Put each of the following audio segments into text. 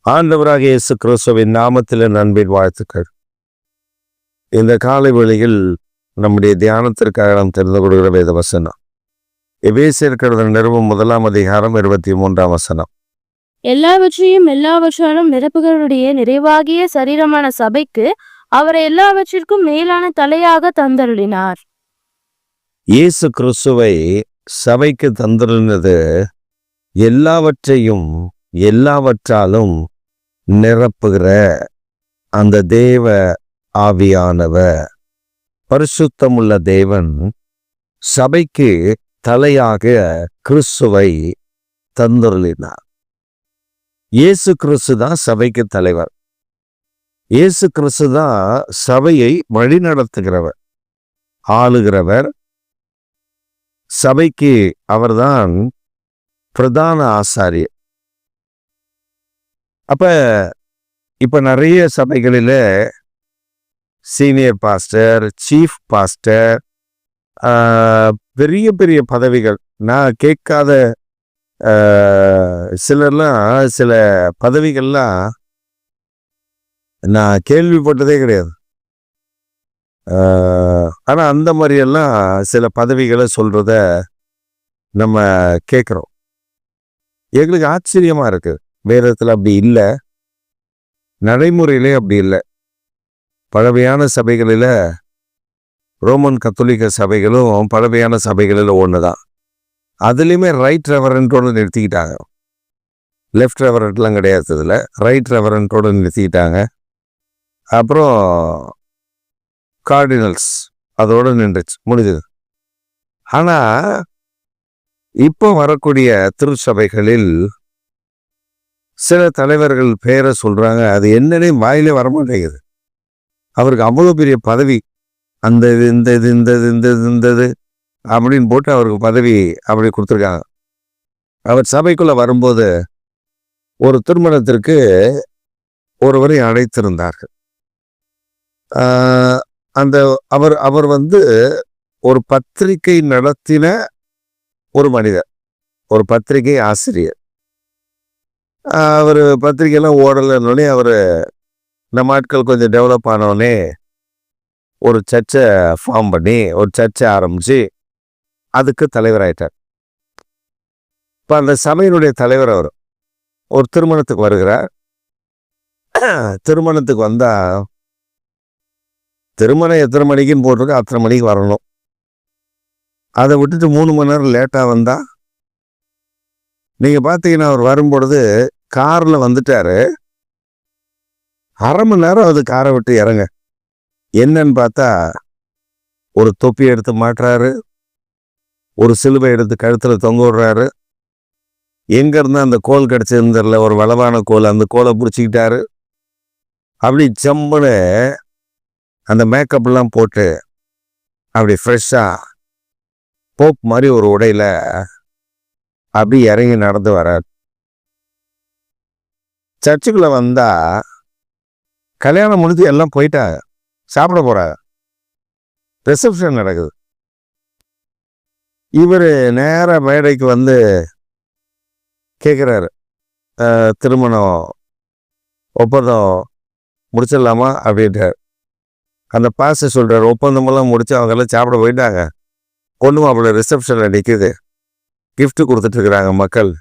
ஆண்டவராக இயேசு கிறிஸ்துவின் நாமத்தில் அன்பின் வாழ்த்துக்கள். இந்த காலை வேளையில் நம்முடைய தியானத்திற்காக நாம் தெரிந்து கொள்கிற வேத வசனம் எபேசியர் நிறுவம் 1 அதிகாரம் 23 வசனம். எல்லாவற்றையும் எல்லாவற்றாலும் நிரப்புகளுடைய நிறைவாகிய சரீரமான சபைக்கு அவரை எல்லாவற்றிற்கும் மேலான தலையாக தந்தருளினார். இயேசு கிறிஸ்துவை சபைக்கு தந்தருளினது எல்லாவற்றையும் எல்லாவற்றாலும் நிரப்புகிற அந்த தேவ ஆவியானவர், பரிசுத்தமுள்ள தேவன் சபைக்கு தலையாக கிறிஸ்துவை தந்தருளினார். இயேசு கிறிஸ்து தான் சபைக்கு தலைவர். இயேசு கிறிஸ்து தான் சபையை வழிநடத்துகிறவர், ஆளுகிறவர். சபைக்கு அவர்தான் பிரதான ஆசாரியர். இப்ப நிறைய சபைகளில் சீனியர் பாஸ்டர், சீஃப் பாஸ்டர், பெரிய பெரிய பதவிகள், நான் கேட்காத சிலர்லாம் சில பதவிகள்லாம் நான் கேள்விப்பட்டதே கிடையாது. ஆனா அந்த மாதிரியெல்லாம் சில பதவிகளை சொல்றத நம்ம கேட்குறோம். எங்களுக்கு ஆச்சரியமா இருக்கு. வேதத்தில் அப்படி இல்லை, நடைமுறையிலே அப்படி இல்லை. பழமையான சபைகளில், ரோமன் கத்தோலிக்க சபைகளும் பழமையான சபைகளில் ஒன்று தான். அதுலேயுமே ரைட் ரெவரண்டோடு நிறுத்திக்கிட்டாங்க. லெஃப்ட் ரெவரண்ட்லாம் கிடையாது. இதில் ரைட் ரெவரண்டோடு நிறுத்திக்கிட்டாங்க. அப்புறம் கார்டினல்ஸ் அதோடு நின்றுச்சு, முடிஞ்சது. ஆனால் இப்போ வரக்கூடிய திருச்சபைகளில் சில தலைவர்கள் பேரை சொல்றாங்க, அது என்னன்னே வாயிலே வரமாட்டேங்குது. அவருக்கு அவ்வளோ பெரிய பதவி, அந்த இது இந்த இது இந்த இது இந்த இது இந்த இது அப்படின்னு போட்டு அவருக்கு பதவி அப்படி கொடுத்துருக்காங்க. அவர் சபைக்குள்ள வரும்போது ஒரு திருமணத்திற்கு ஒருவரை அழைத்திருந்தார்கள். அந்த அவர் அவர் ஒரு பத்திரிகை நடத்தின ஒரு மனிதர், ஒரு பத்திரிகை ஆசிரியர். அவர் பத்திரிகையெல்லாம் ஓடலைன்னொடனே அவர் நம்ம ஆட்கள் கொஞ்சம் டெவலப் ஆனோடனே ஒரு சர்ச்சை ஃபார்ம் பண்ணி ஒரு சர்ச்சை ஆரம்பித்து அதுக்கு தலைவராயிட்டார். இப்போ அந்த சபையினுடைய தலைவர் அவர் ஒரு திருமணத்துக்கு வருகிறார். திருமணத்துக்கு வந்தால் திருமணம் எத்தனை மணிக்குன்னு போட்டிருக்கு, அத்தனை மணிக்கு வரணும். அதை விட்டுட்டு 3 மணி நேரம் லேட்டாக வந்தால், நீங்கள் பார்த்தீங்கன்னா அவர் வரும்பொழுது காரில் வந்துட்டாரு, அரை மணி நேரம் அது காரை விட்டு இறங்க. என்னன்னு பார்த்தா ஒரு தொப்பி எடுத்து மாட்டுறாரு, ஒரு சிலுவை எடுத்து கழுத்தில் தொங்க விடுறாரு. எங்கேருந்து அந்த கோல் கிடச்சிருந்ததில்ல, ஒரு வளவான கோல், அந்த கோலை பிடிச்சிக்கிட்டாரு. அப்படி ஜம்முன்னு அந்த மேக்கப்லாம் போட்டு அப்படி ஃப்ரெஷ்ஷாக போப் மாதிரி ஒரு உடையில அப்படி இறங்கி நடந்து வரார். சர்ச்சுக்குள்ள வந்தா கல்யாணம் முடிஞ்சு எல்லாம் போயிட்டாங்க, சாப்பிட போறாங்க, ரிசப்ஷன் நடக்குது. இவர் நேர மேடைக்கு வந்து கேட்குறாரு, திருமணம் ஒப்பந்தம் முடிச்சிடலாமா அப்படின்ட்டார். அந்த பாஸ்டர் சொல்றாரு, ஒப்பந்தமெல்லாம் முடிச்சு அவங்கெல்லாம் சாப்பிட போயிட்டாங்க, பொண்ணு மாப்பிள்ளை ரிசப்ஷனில் நிற்குது, கிஃப்ட் கொடுத்துட்டு இருக்கிறாங்க மக்கள்.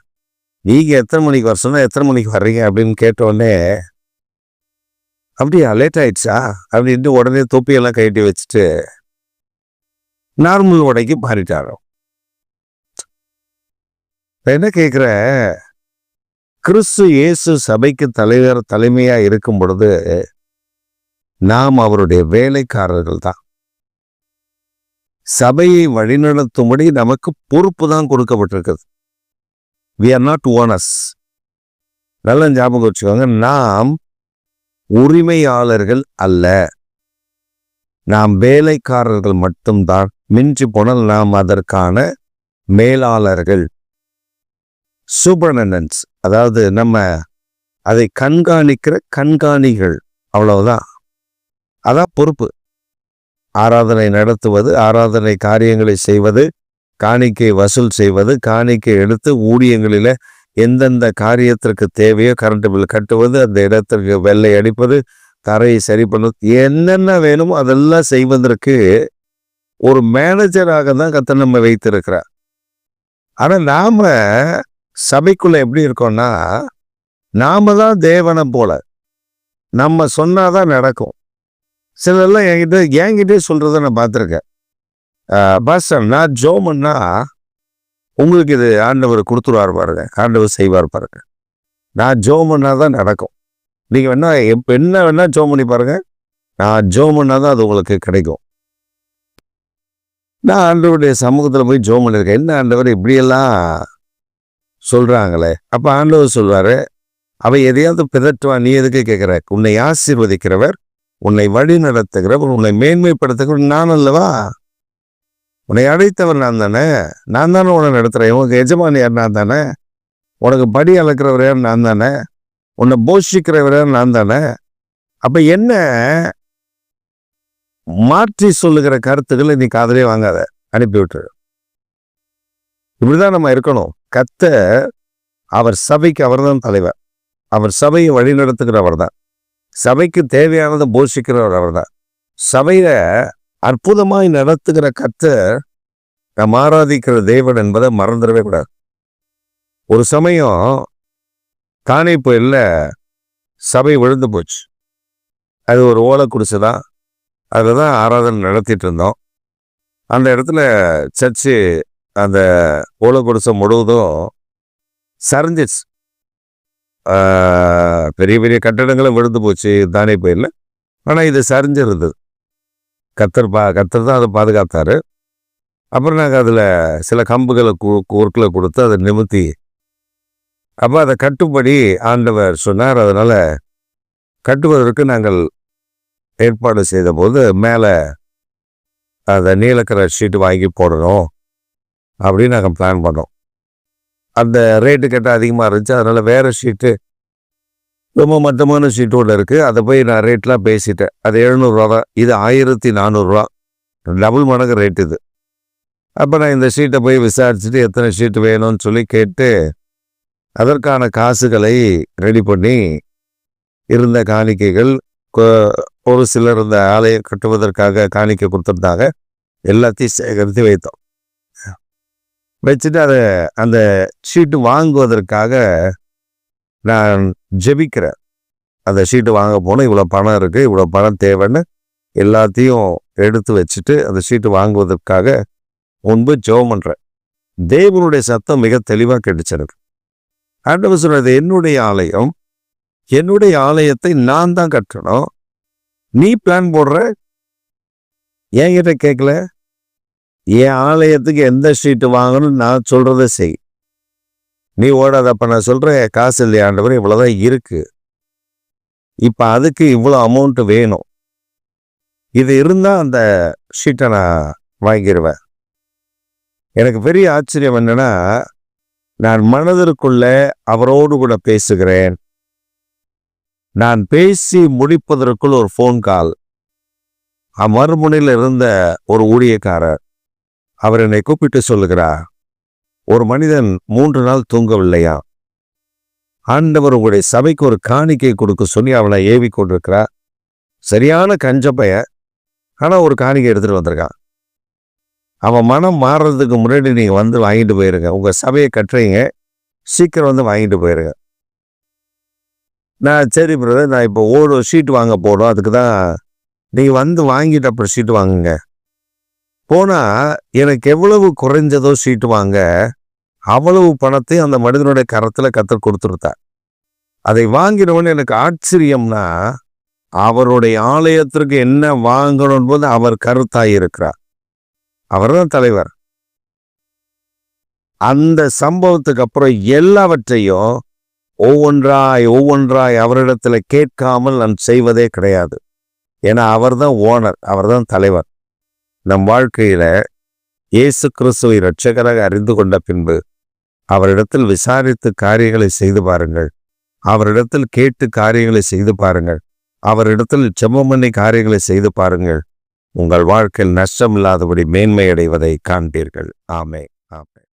நீங்கள் எத்தனை மணிக்கு வர சொன்னால் எத்தனை மணிக்கு வர்றீங்க அப்படின்னு கேட்டோடனே, அப்படியா லேட் ஆயிடுச்சா அப்படின்ட்டு உடனே தொப்பியெல்லாம் கட்டி வச்சுட்டு நார்மல் உடைக்கு மாறிட்டாரோ. என்ன கேட்குற, கிறிஸ்து இயேசு சபைக்கு தலைமையாக இருக்கும் பொழுது நாம் அவருடைய வேலைக்காரர்கள் தான். சபையை வழிநடத்தும்படி நமக்கு பொறுப்பு தான் கொடுக்கப்பட்டிருக்குது. We are not owners. நல்ல ஞாபகம் வச்சுக்கோங்க, நாம் உரிமையாளர்கள் அல்ல, நாம் வேலைக்காரர்கள் மட்டும்தான். மிஞ்சி போனால் நாம் அதற்கான மேலாளர்கள், சூப்பர்டெண்டன்ட்ஸ், அதாவது நம்ம அதை கண்காணிக்கிற கண்காணிகள், அவ்வளவுதான். அதான் பொறுப்பு. ஆராதனை நடத்துவது, ஆராதனை காரியங்களை செய்வது, காணிக்கை வசூல் செய்வது, காணிக்கை எடுத்து ஊழியங்களில் எந்தெந்த காரியத்திற்கு தேவையோ கரண்ட் பில் கட்டுவது, அந்த இடத்திற்கு வெள்ளை அடிப்பது, தரையை சரி பண்ணுவது, என்னென்ன வேணுமோ அதெல்லாம் செய்வதற்கு ஒரு மேனேஜராக தான் கர்த்தர் நம்ம வைத்திருக்கிறார். ஆனா நாம சபைக்குள்ள எப்படி இருக்கோம்னா, நாம தான் தேவனை போல, நம்ம சொன்னாதான் நடக்கும். சிலர்லாம் என்கிட்டே சொல்றத நான் பார்த்துருக்கேன். பாஸ்டர், நான் ஜோமன்னா உங்களுக்கு இது ஆண்டவர் கொடுத்துருவார் பாருங்க, ஆண்டவர் செய்வார் பாருங்க. நான் ஜோமன்னா தான் நடக்கும். நீங்க வேணா என்ன வேணா ஜோம் பண்ணி பாருங்க, நான் ஜோமன்னா தான் அது உங்களுக்கு கிடைக்கும். நான் ஆண்டவருடைய சமூகத்துல போய் ஜோம் பண்ணியிருக்கேன். என்ன ஆண்டவர் இப்படியெல்லாம் சொல்றாங்களே. அப்ப ஆண்டவர் சொல்வாரு, அவ எதையாவது பிதற்றுவான், நீ எதுக்கு கேட்கிற? உன்னை ஆசீர்வதிக்கிறவர், உன்னை வழி நடத்துகிறவர், உன்னை மேன்மைப்படுத்துகிறவர் நான் அல்லவா? உன்னை அழைத்தவர் நான் தானே, நான் தானே உன்னை நடத்துறேன். உனக்கு எஜமானி யார் நான் தானே, உனக்கு படி அளக்கிறவர் யார் நான் தானே, உன்னை போஷிக்கிறவர் யார் நான் தானே. அப்ப என்ன மாற்றி சொல்லுகிற கருத்துக்களை நீ காதலே வாங்காத, அனுப்பி விட்டுரு. இப்படிதான் நம்ம இருக்கணும். கர்த்தர் அவர் சபைக்கு அவர் தான் தலைவர், அவர் சபையை வழி நடத்துகிறவர் தான், சபைக்கு தேவையானதை போஷிக்கிறவர் அவர் தான். சபைய அற்புதமாய் நடத்துகிற கர்த்தர் நாம் ஆராதிக்கிற தேவன் என்பதை மறந்துடவே கூடாது. ஒரு சமயம் காணை புயல்ல சபை விழுந்து போச்சு. அது ஒரு ஓலை குடிசைதான், அதில் தான் ஆராதனை நடத்திட்டு இருந்தோம். அந்த இடத்துல சர்ச்சு அந்த ஓலை குடிசை முழுவதும் சரிஞ்சிச்சு. பெரிய பெரிய கட்டடங்களும் விழுந்து போச்சு தானே புயல்ல. ஆனால் இது சரிஞ்சிருந்தது. கர்த்தர் தான் அதை பாதுகாத்தாரு. அப்புறம் நாங்கள் அதில் சில கம்புகளை குறுக்களை கொடுத்து அதை நிமித்தி, அப்போ அதை கட்டுப்படி ஆண்டவர் சொன்னார். அதனால கட்டுவதற்கு நாங்கள் ஏற்பாடு செய்த போது மேலே அதை நீலக்கரை ஷீட்டு வாங்கி போடணும் அப்படின்னு நாங்கள் பிளான் பண்ணோம். அந்த ரேட்டு கேட்டால் அதிகமாக இருந்துச்சு. அதனால் வேறு ஷீட்டு, ரொம்ப மட்டமான ஷீட்டு ஒன்று இருக்குது, அதை போய் நான் ரேட்லாம் பேசிட்டேன். அது 700 தான், இது 1400, டபுள் மடங்கு ரேட் இது. அப்போ நான் இந்த ஷீட்டை போய் விசாரிச்சுட்டு எத்தனை ஷீட்டு வேணும்னு சொல்லி கேட்டு அதற்கான காசுகளை ரெடி பண்ணி, இருந்த காணிக்கைகள் ஒரு சிலர் இந்த ஆலயம் கட்டுவதற்காக காணிக்கை கொடுத்துருந்தாங்க, எல்லாத்தையும் சேகரித்து வைத்தோம். வச்சுட்டு அதை அந்த ஷீட்டு வாங்குவதற்காக நான் ஜெபிக்கிறேன். அந்த ஷீட்டு வாங்க போனால் இவ்வளோ பணம் இருக்குது, இவ்வளோ பணம் தேவைன்னு எல்லாத்தையும் எடுத்து வச்சுட்டு அந்த ஷீட்டு வாங்குவதற்காக முன்பு ஜெபம் பண்ணுறேன். தேவனுடைய சத்தம் மிக தெளிவாக கேட்டுச்சிருக்கு. ஆண்டவர் சொல்றது, என்னுடைய ஆலயம், என்னுடைய ஆலயத்தை நான் தான் கட்டணும், நீ பிளான் போடுற, என்கிட்ட கேட்கல. என் ஆலயத்துக்கு எந்த ஷீட்டு வாங்கணும் நான் சொல்றதை செய், நீ ஓடாத. அப்ப நான் சொல்றேன், காசு இல்லையா ஆண்டவர், இவ்வளவுதான் இருக்கு, இப்ப அதுக்கு இவ்வளோ அமௌண்ட் வேணும், இது இருந்தா அந்த ஷீட்டை நான் வாங்கிடுவேன். எனக்கு பெரிய ஆச்சரியம் என்னன்னா, நான் மனதிற்குள்ள அவரோடு கூட பேசுகிறேன். நான் பேசி முடிப்பதற்குள் ஒரு ஃபோன் கால். மறுமுனையில் இருந்த ஒரு ஊழியக்காரர் அவர் என்னை கூப்பிட்டு சொல்லுகிறார், ஒரு மனிதன் 3 நாள் தூங்கவில்லையா, ஆண்டவர் உங்களுடைய சபைக்கு ஒரு காணிக்கை கொடுக்க சொல்லி அவனை ஏவி கொண்டிருக்கிறார். சரியான கஞ்சப்பைய, ஆனால் ஒரு காணிக்கை எடுத்துட்டு வந்திருக்கான். அவன் மனம் மாறுறதுக்கு முன்னாடி நீங்கள் வந்து வாங்கிட்டு போயிருங்க, உங்கள் சபையை கட்டுறீங்க, சீக்கிரம் வந்து வாங்கிட்டு போயிருங்க. நான் சரி பிரதர், நான் இப்போ ஷீட் வாங்க போடும், அதுக்கு தான் நீங்கள் வந்து வாங்கிட்டு அப்புறம் ஷீட்டு வாங்குங்க. போனால் எனக்கு எவ்வளவு குறைஞ்சதோ ஷீட்டு வாங்க, அவ்வளவு பணத்தையும் அந்த மனிதனுடைய கரத்தில் கர்த்தர் கொடுத்துருத்தார். அதை வாங்கினவன்னு எனக்கு ஆச்சரியம்னா, அவருடைய ஆலயத்திற்கு என்ன வாங்கணும் போது அவர் கருத்தாய் இருக்கிறார். அவர் தான் தலைவர். அந்த சம்பவத்துக்கு அப்புறம் எல்லாவற்றையும் ஒவ்வொன்றாய் அவரிடத்துல கேட்காமல் நான் செய்வதே கிடையாது. ஏன்னா அவர் தான் ஓனர், அவர் தான் தலைவர். நம் வாழ்க்கையில இயேசு கிறிஸ்துவை இரட்சகராக அறிந்து கொண்ட பின்பு அவரிடத்தில் விசாரித்து காரியங்களை செய்து பாருங்கள், அவரிடத்தில் கேட்டு காரியங்களை செய்து பாருங்கள், அவரிடத்தில் ஜெபம் பண்ணி காரியங்களை செய்து பாருங்கள். உங்கள் வாழ்க்கையில் நஷ்டம் இல்லாதபடி மேன்மை அடைவதை காண்பீர்கள். ஆமென்.